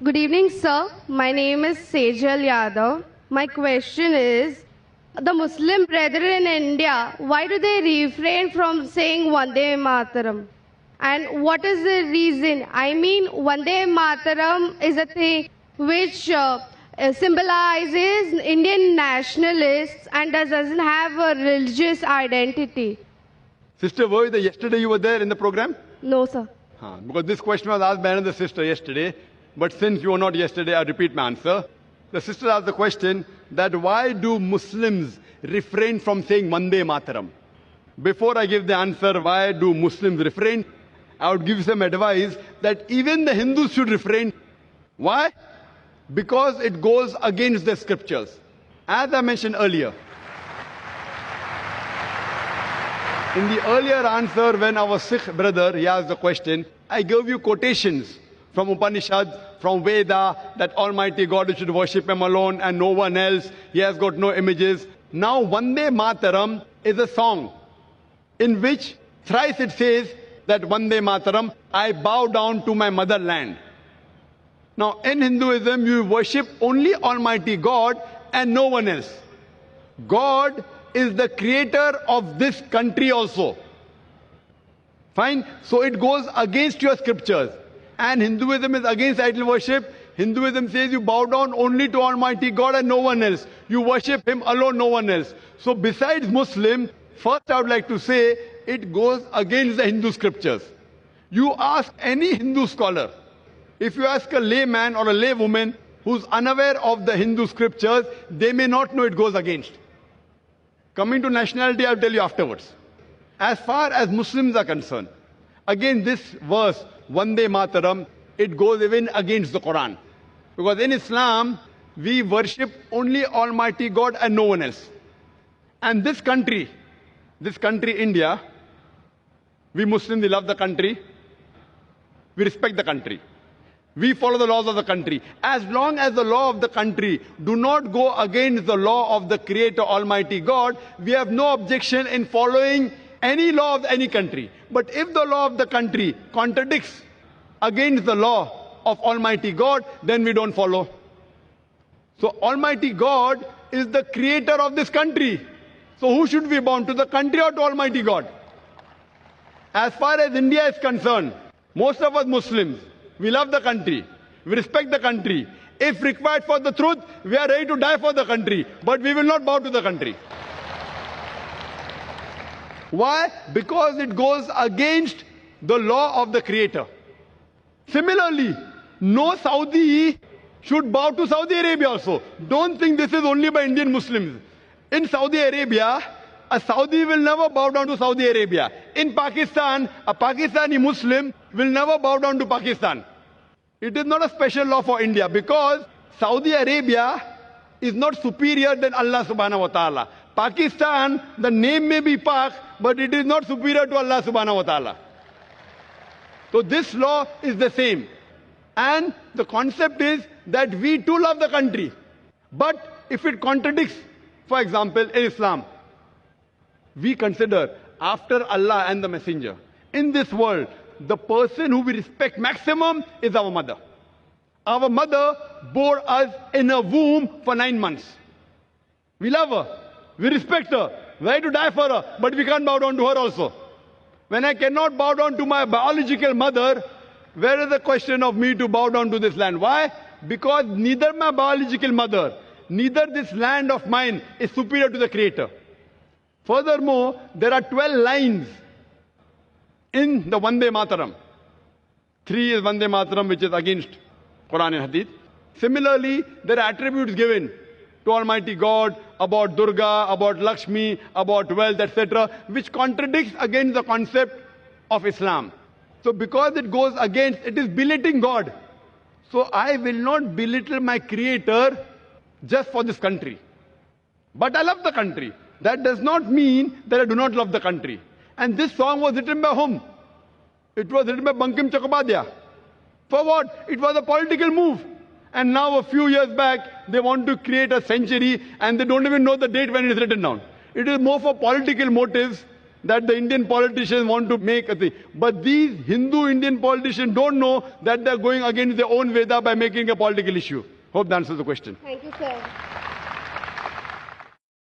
Good evening, sir. My name is Sejal Yadav. My question is, the Muslim brethren in India, why do they refrain from saying Vande Maataram? And what is the reason? I mean, Vande Maataram is a thing which symbolizes Indian nationalists and doesn't have a religious identity. Sister Voida, yesterday you were there in the program? No, sir. Because this question was asked by another sister yesterday. But since you were not yesterday, I repeat my answer. The sister asked the question that why do Muslims refrain from saying Vande Maataram? Before I give the answer, why do Muslims refrain, I would give some advice that even the Hindus should refrain. Why? Because it goes against the scriptures. As I mentioned earlier, in the earlier answer when our Sikh brother he asked the question, I gave you quotations from Upanishad, from Veda, that Almighty God should worship Him alone and no one else. He has got no images. Now Vande Maataram is a song in which thrice it says that Vande Maataram, I bow down to my motherland. Now in Hinduism, you worship only Almighty God and no one else. God is the creator of this country also. Fine? So it goes against your scriptures. And Hinduism is against idol worship. Hinduism says you bow down only to Almighty God and no one else. You worship Him alone, no one else. So besides Muslim, first I would like to say, it goes against the Hindu scriptures. You ask any Hindu scholar, if you ask a layman or a laywoman who's unaware of the Hindu scriptures, they may not know it goes against. Coming to nationality, I'll tell you afterwards. As far as Muslims are concerned, again this verse, Vande Maataram, it goes even against the Quran. Because in Islam, we worship only Almighty God and no one else. And this country, India, we Muslims, we love the country. We respect the country. We follow the laws of the country. As long as the law of the country do not go against the law of the Creator Almighty God, we have no objection in following any law of any country. But if the law of the country contradicts against the law of Almighty God, then we don't follow. So Almighty God is the creator of this country. So who should we bow to, the country or to Almighty God? As far as India is concerned, most of us Muslims, we love the country. We respect the country. If required for the truth, we are ready to die for the country. But we will not bow to the country. Why? Because it goes against the law of the Creator. Similarly, no Saudi should bow to Saudi Arabia also. Don't think this is only by Indian Muslims. In Saudi Arabia, a Saudi will never bow down to Saudi Arabia. In Pakistan, a Pakistani Muslim will never bow down to Pakistan. It is not a special law for India because Saudi Arabia is not superior than Allah subhanahu wa ta'ala. Pakistan, the name may be Pak, but it is not superior to Allah subhanahu wa ta'ala. So this law is the same. And the concept is that we too love the country. But if it contradicts, for example, in Islam, we consider after Allah and the Messenger, in this world, the person who we respect maximum is our mother. Our mother bore us in a womb for 9 months. We love her. We respect her. We're ready to die for her. But we can't bow down to her also. When I cannot bow down to my biological mother, where is the question of me to bow down to this land? Why? Because neither my biological mother, neither this land of mine is superior to the Creator. Furthermore, there are 12 lines in the Vande Maataram. 3 is Vande Maataram, which is against Quran and Hadith. Similarly, there are attributes given to Almighty God about Durga, about Lakshmi, about wealth, etc., which contradicts against the concept of Islam. So because it goes against, it is belittling God. So I will not belittle my Creator just for this country. But I love the country. That does not mean that I do not love the country. And this song was written by whom? It was written by Bankim Chakrabarty. For what? It was a political move. And now a few years back, they want to create a century and they don't even know the date when it is written down. It is more for political motives that the Indian politicians want to make a thing. But these Hindu Indian politicians don't know that they're going against their own Veda by making a political issue. Hope that answers the question. Thank you, sir.